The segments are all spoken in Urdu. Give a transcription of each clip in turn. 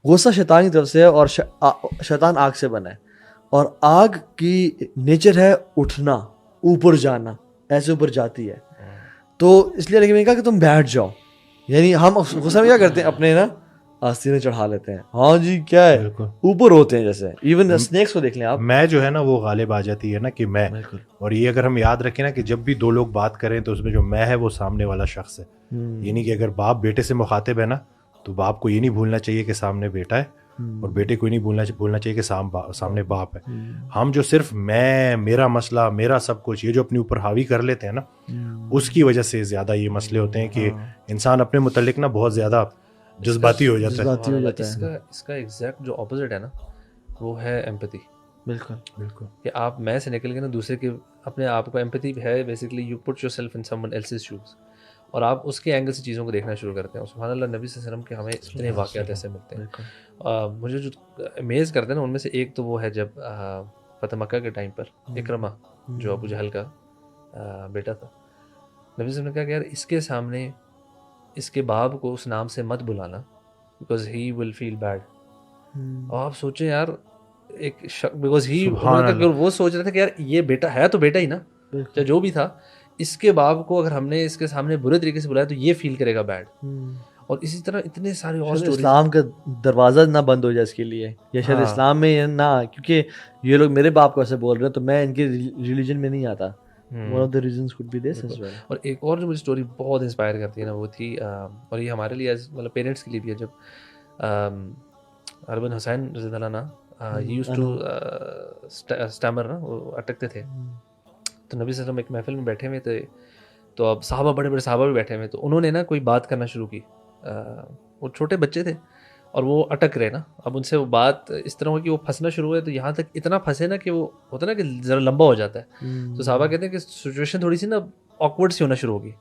غصہ شیطان کی طرف سے ہے اور شیطان آگ سے بنا ہے, اور آگ کی نیچر ہے اٹھنا, اوپر جانا, ایسے اوپر جاتی ہے. تو اس لیے میں نے کہا کہ تم بیٹھ جاؤ. یعنی ہم غصہ میں کیا کرتے ہیں, اپنے نا آستینے چڑھا لیتے ہیں, ہاں جی کیا ہے, اوپر ہوتے ہیں. جیسے ایون اسنیکس کو دیکھ لیں آپ, میں جو ہے نا وہ غالب آ جاتی ہے نا کہ میں, اور یہ اگر ہم یاد رکھیں نا کہ جب بھی دو لوگ بات کریں تو اس میں جو میں ہے وہ سامنے والا شخص ہے. یعنی کہ اگر باپ بیٹے سے مخاطب ہے نا تو باپ کو یہ نہیں بھولنا چاہیے کہ سامنے بیٹا ہے, اور بیٹے کو نہیں بھولنا چاہیے کہ سامنے باپ ہے. ہم جو صرف میں, میرا مسئلہ, میرا سب کچھ, یہ جو اپنے اوپر حاوی کر لیتے ہیں نا, اس کی وجہ سے زیادہ یہ مسئلے ہوتے ہیں کہ انسان اپنے متعلق نا بہت زیادہ جذباتی ہو جاتا ہے. اس کا ایگزیکٹ جو اپوزٹ ہے نا وہ ہے ایمپتھی. بالکل بالکل, کہ آپ میں سے نکل کے نا دوسرے کے, اپنے آپ کو ایمپتھی ہے basically you put yourself in someone else's shoes, اور آپ اس کے اینگل سے چیزوں کو دیکھنا شروع کرتے ہیں. سبحان اللہ, نبی صلی اللہ علیہ وسلم کے ہمیں اتنے واقعات ایسے ملتے ہیں. مجھے جو امیز کرتے ہیں نا ان میں سے ایک تو وہ ہے جب فتح مکہ کے ٹائم پر اکرمہ جو ابو جہل کا بیٹا تھا, نبی صلی اللہ علیہ وسلم نے کہا کہ یار اس کے سامنے اس کے باپ کو اس نام سے مت بلانا because he will feel bad. اور آپ سوچیں یار, ایک بیکاز ہی وہ سوچ رہے تھے کہ یار یہ بیٹا ہے تو بیٹا ہی نا, چاہے جو بھی تھا, اس کے باپ کو اگر ہم نے اس کے سامنے برے طریقے سے بلایا تو یہ فیل کرے گا بیڈ. اور اسی طرح اتنے سارے اور اسلام کا دروازہ نہ بند ہو جائے اس کے لیے, یا شاید اسلام میں نہ, کیونکہ یہ لوگ میرے باپ کو ایسے بول رہے ہیں تو میں ان کے ریلیجن میں نہیں آتا. One of the reasons could be this as well. اور ایک اور جو مجھے اسٹوری بہت انسپائر کرتی ہے نا وہ تھی, اور یہ ہمارے لیے مطلب پیرنٹس کے لیے بھی ہے, جب اربن حسین رضی اللہ عنہ ہی یوزڈ ٹو اسٹیمر نا, وہ اٹکتے تھے. تو نبی صلی اللہ علیہ وسلم ایک محفل میں بیٹھے ہوئے تھے, تو اب صحابہ, بڑے بڑے صحابہ بھی بیٹھے ہوئے, تو انہوں نے نا کوئی بات کرنا شروع کی. وہ چھوٹے بچے تھے اور وہ اٹک رہے نا, اب ان سے وہ بات اس طرح ہو کہ وہ پھنسنا شروع ہوئے, تو یہاں تک اتنا پھنسے نا کہ وہ ہوتا نا کہ ذرا لمبا ہو جاتا ہے. تو صحابہ کہتے ہیں کہ سچویشن تھوڑی سی نا آکورڈ سی ہونا شروع ہوگی,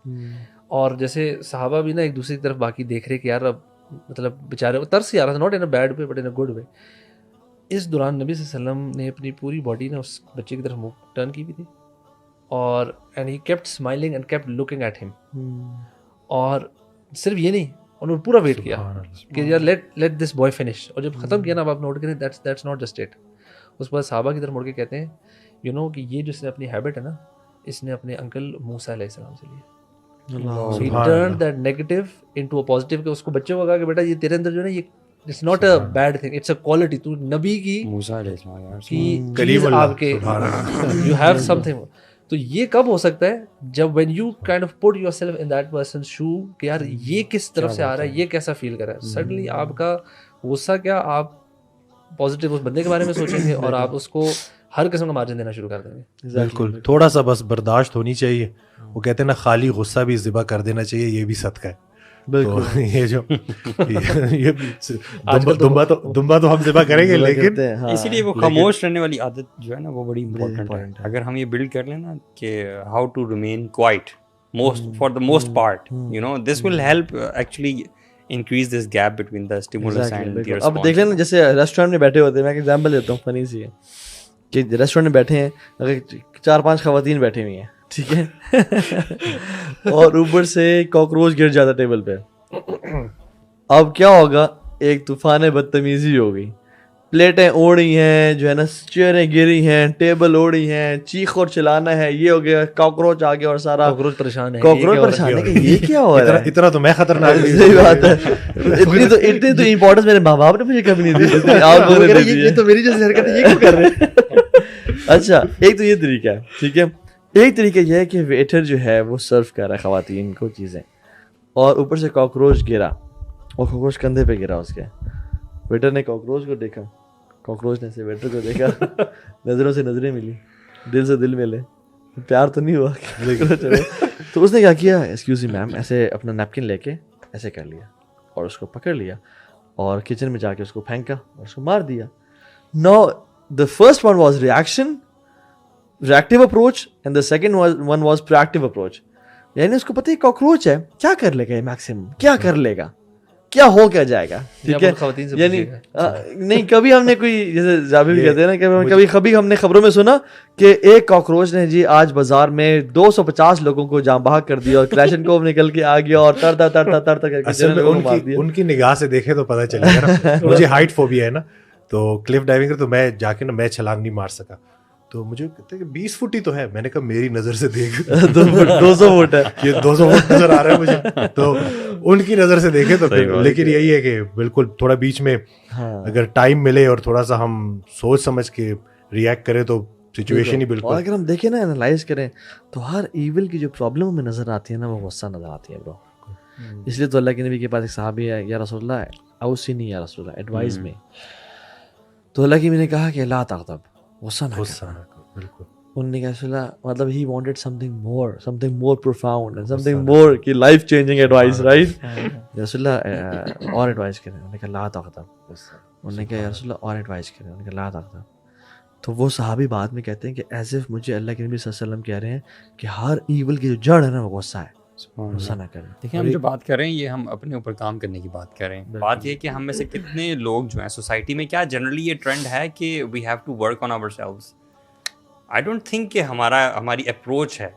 اور جیسے صحابہ بھی نا ایک دوسرے کی طرف باقی دیکھ رہے کہ یار اب مطلب بیچارے ترس ہی آ رہا تھا, not in a bad way but in a good way. اس دوران نبی صلی اللہ علیہ وسلم نے اپنی پوری باڈی نا اس بچے کی طرف منہ ٹرن کی بھی تھی, اور and he kept smiling and kept looking at ہم. اور صرف یہ نہیں, انہوں نے پورا ویٹ کیا کہ یار لیٹ دس بوائے فنش, اور جب ختم کیا نا, اب آپ نوٹ کریں دیٹس ناٹ جسٹ اٹ. اس کے بعد صحابہ کی طرف مڑ کے کہتے ہیں یو نو کہ یہ جو اس نے اپنی ہیبٹ ہے نا, اس نے اپنے انکل موسیٰ علیہ السلام سے لی. He turned that negative into a positive, کہ اس کو بچے کو کہا کہ بیٹا یہ تیرے اندر جو ہے نا, یہ it's not a bad thing, it's a quality. تو نبی کی موسیٰ علیہ السلام کی چیز آپ کے, یو ہیو سم تھنگ. تو یہ کب ہو سکتا ہے جب when you kind of put yourself in that person shoe, کہ یار یہ کس طرف سے آ رہا ہے, یہ کیسا فیل کر رہا ہے. سڈنلی آپ کا غصہ کیا, آپ پازیٹیو اس بندے کے بارے میں سوچیں گے, اور آپ اس کو ہر قسم کا مارجن دینا شروع کر دیں گے. بالکل, تھوڑا سا بس برداشت ہونی چاہیے. وہ کہتے ہیں نا خالی غصہ بھی ذبح کر دینا چاہیے, یہ بھی صدقہ ہے. بالکل, یہ جو دمبا تو ہم ذبح کریں گے, لیکن اسی لیے وہ خاموش رہنے والی عادت جو ہے نا وہ بڑی امپورٹنٹ ہے. اگر ہم یہ بلڈ کر لیں نا کہ how to remain quiet for the most part, you know this will help actually increase this gap between the stimulus and the response. اب دیکھ لیں نا, جیسے ریسٹورینٹ میں بیٹھے ہوتے ہیں, میں ایک ایگزامپل دیتا ہوں, فنی سی ہے کہ ریسٹورینٹ میں بیٹھے ہیں, اگر 4-5 خواتین بیٹھی ہوئی ہیں, ٹھیک ہے, اور اوپر سے کاکروچ گر جاتا ٹیبل پہ, اب کیا ہوگا, ایک طوفان بدتمیزی ہوگی. پلیٹیں اوڑی ہیں, جو ہے نا چیئریں گری ہیں, ٹیبل اوڑی ہیں, چیخ اور چلانا ہے, یہ ہو گیا, کاکروچ آ گیا, اور سارا کاکروچ پریشان ہے, کاکروچ پریشان ہے کہ یہ کیا ہو رہا ہے. اتنا تو میں خطرناک, صحیح بات ہے, اتنی تو امپورٹنس میرے ماں باپ نے مجھے کبھی نہیں دی, آپ لوگوں نے, یہ تو میری جیسی حرکت ہے, یہ کیوں کر رہے ہیں. اچھا, ایک تو یہ طریقہ ہے, ٹھیک ہے. ایک طریقہ یہ ہے کہ ویٹر جو ہے وہ سرو کر رہا ہے خواتین کو چیزیں, اور اوپر سے کاکروچ گرا, اور کاکروچ کندھے پہ گرا اس کے. ویٹر نے کاکروچ کو دیکھا, کاکروچ نے سے ویٹر کو دیکھا, نظروں سے نظریں ملی, دل سے دل ملے, پیار تو نہیں ہوا. تو اس نے کیا کیا, ایکسکیوز می میم, ایسے اپنا نیپکن لے کے ایسے کر لیا, اور اس کو پکڑ لیا, اور کچن میں جا کے اس کو پھینکا, اور اس کو مار دیا. نو the first one was reactive approach and the second one was proactive approach. یعنی اس کو پتہ ہے کاکروچ ہے, کیا کر لے گا یہ, میکسیمم کیا کر لے گا, کیا ہو کیا جائے گا, ٹھیک ہے, خواتین سے یعنی نہیں کبھی ہم نے کوئی جیسے جابر بھی کہتے ہیں نا کہ کبھی ہم نے خبروں میں سنا کہ ایک کاکروچ نے جی آج بازار میں 250 لوگوں کو جاں بحق کر دیا اور کلیشن کو نکل کے آ گیا اور ترتا کر کے ان کی نگاہ سے دیکھے تو پتہ چلے گا نا. مجھے ہائٹ فوبیا ہے نا, تو کلف ڈائیونگ کر تو میں جا کے نا میں چھلانگ نہیں مار سکا, تو مجھے کہتے ہیں کہ 20 فٹ ہی تو ہے. میں نے کہا میری نظر سے دیکھ 200 فٹ ہے, یہ 200 فٹ نظر آ رہا ہے مجھے, تو ان کی نظر سے دیکھے تو پھر. لیکن یہی ہے کہ بالکل تھوڑا بیچ میں اگر ٹائم ملے اور تھوڑا سا ہم سوچ سمجھ کے ریئیکٹ کریں تو سچویشن ہی بالکل. اور اگر ہم دیکھیں نا انالائز کریں تو ہر ایول کی جو پرابلم ہمیں نظر آتی ہے نا وہ غصہ نظر آتی ہے برو. اس لیے تو اللہ کے نبی کے پاس ایک صحابی ہے, یا رسول اللہ اوصینی یا رسول اللہ ایڈوائز میں, تو اللہ کی نبی نے کہا کہ لا تغضب, غصہ نہ کرنا. بالکل انہوں نے کہا صلی مطلب he wanted something more profound and something more کہ life changing advice, right? رسول اللہ اور ایڈوائز کریں, انہوں نے کہا لا تغضب, انہوں نے کہا یا رسول اللہ اور ایڈوائز کریں, انہوں نے کہا لا تغضب. تو وہ صحابی بعد میں کہتے ہیں کہ ایز اف مجھے اللہ کے نبی صلی اللہ علیہ وسلم کہہ رہے ہیں کہ ہر ایول کی جو جڑ ہے نا وہ غصہ ہے, غصہ نہ کریں. دیکھیں ہم جو بات کر رہے ہیں یہ ہم اپنے اوپر کام کرنے کی بات کر رہے ہیں. بات یہ کہ ہم میں سے کتنے لوگ جو ہیں سوسائٹی میں, کیا جنرلی یہ ٹرینڈ ہے کہ we have to work on ourselves. I don't think کہ ہماری اپروچ ہے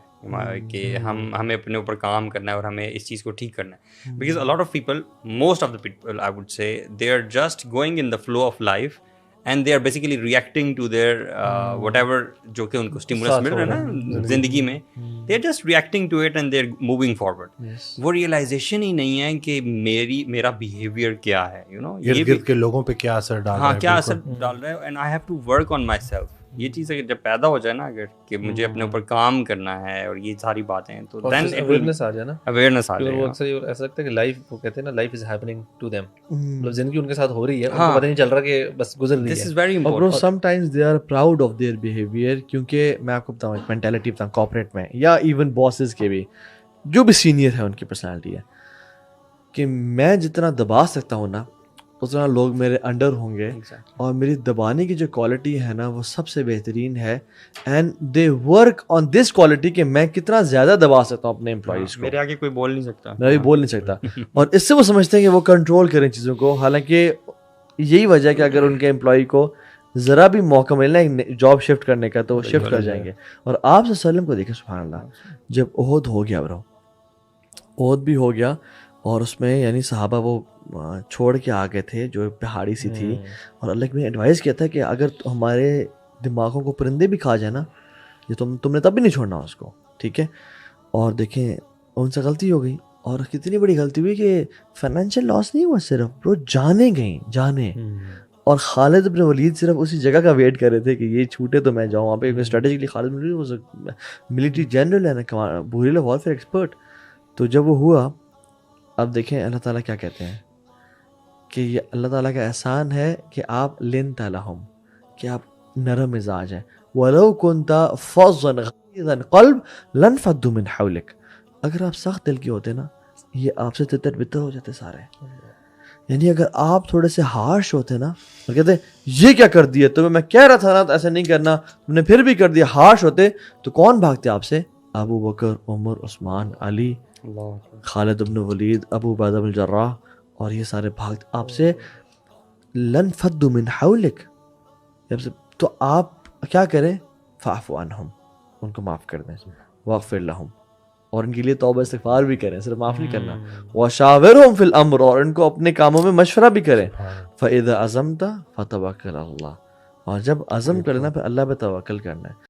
کہ ہمیں اپنے اوپر کام کرنا ہے اور ہمیں اس چیز کو ٹھیک کرنا ہے. Because a lot of people, most of the people I would say, they are just going in the flow of life and they are basically reacting to their whatever جو کہ ان کو اسٹیمولس مل رہا ہے نا زندگی میں, they are just reacting to it and they are moving forward. وہ ریئلائزیشن ہی نہیں ہے کہ میرا بیہیویئر کیا ہے, یو نو ارد گرد کے لوگوں پہ کیا اثر ڈال رہا ہے, کیا اثر ڈال رہا ہے, and I have to work on myself. یہ چیز اگر جب پیدا ہو جائے نا اگر کہ مجھے اپنے اوپر کام کرنا ہے اور یہ ساری باتیں, تو دین اویئرنیس آ جائے نا, اویئرنیس آ جائے. وہ اکثر ایسا لگتا ہے کہ لائف, وہ کہتے ہیں نا life is happening to them, مطلب زندگی ان کے ساتھ ہو رہی ہے, ان کو پتہ نہیں چل رہا کہ بس گزر رہی ہے. دس از ویری بro important. sometimes they are proud of their behavior, کیونکہ میں آپ کو بتاؤں ایک مینٹیلٹی بتاؤں کارپوریٹ میں یا ایون باسز کے بھی, جو بھی سینئر ہے ان کی پرسنالٹی ہے کہ میں جتنا دبا سکتا ہوں نا اتنا لوگ میرے انڈر ہوں گے, اور میری دبانے کی جو کوالٹی ہے نا وہ سب سے بہترین ہے, and they work on this quality کہ میں کتنا زیادہ دبا سکتا ہوں اپنے امپلائیز کو. میرے آگے کوئی بول نہیں سکتا, میں بھی بول نہیں سکتا, اور اس سے وہ سمجھتے ہیں کہ وہ کنٹرول کریں چیزوں کو. حالانکہ یہی وجہ ہے کہ اگر ان کے امپلائی کو ذرا بھی موقع ملنا ہے جاب شفٹ کرنے کا تو وہ شفٹ کر جائیں گے. اور آپ صلی اللہ علیہ وسلم کو دیکھیں سبحان اللہ, جب احد ہو گیا برو, احد بھی ہو گیا, اور اس میں یعنی صحابہ وہ چھوڑ کے آ گئے تھے جو پہاڑی سی تھی, اور اللہ نے ایڈوائز کیا تھا کہ اگر ہمارے دماغوں کو پرندے بھی کھا جائے نا, یہ تم نے تب بھی نہیں چھوڑنا اس کو, ٹھیک ہے. اور دیکھیں ان سے غلطی ہو گئی, اور کتنی بڑی غلطی ہوئی کہ فائنینشیل لاس نہیں ہوا, صرف برو جانے گئیں, جانے. اور خالد بن ولید صرف اسی جگہ کا ویٹ کر رہے تھے کہ یہ چھوٹے تو میں جاؤں وہاں پہ. اسٹریٹجکلی خالد بن ولید ملٹری جنرل ہے نا, بحیرہ وارفیئر ایکسپرٹ. تو جب وہ ہوا, اب دیکھیں اللہ تعالیٰ کیا کہتے ہیں کہ یہ اللہ تعالیٰ کا احسان ہے کہ آپ لنت لہم, کہ آپ نرم مزاج ہیں. وَلَوْ كُنْتَ فَظًّا غَلِيظَ الْقَلْبِ لَانفَضُّوا مِنْ حَوْلِكَ, اگر آپ سخت دل کے ہوتے نا یہ آپ سے تتر بتر ہو جاتے سارے. یعنی اگر آپ تھوڑے سے ہارش ہوتے نا اور کہتے یہ کیا کر دیا تمہیں, میں کہہ رہا تھا نا ایسا نہیں کرنا, تم نے پھر بھی کر دیا, ہارش ہوتے تو کون بھاگتے آپ سے؟ ابو بکر, عمر, عثمان, علی, خالد بن ولید, ابو عبیدہ بن الجراح, اور یہ سارے بھاگتے آپ سے. لنفضوا من حولک, تو آپ کیا کریں؟ فاعف عنہم, ان کو معاف کر دیں, واغفر لہم, اور ان کے لیے توبہ استغفار بھی کریں, صرف معاف نہیں کرنا. وشاورہم فی الامر, اور ان کو اپنے کاموں میں مشورہ بھی کریں. فاذا عزمت فتوکل علی اللہ, اور جب عزم کرنا پھر اللہ پہ توکل کرنا ہے.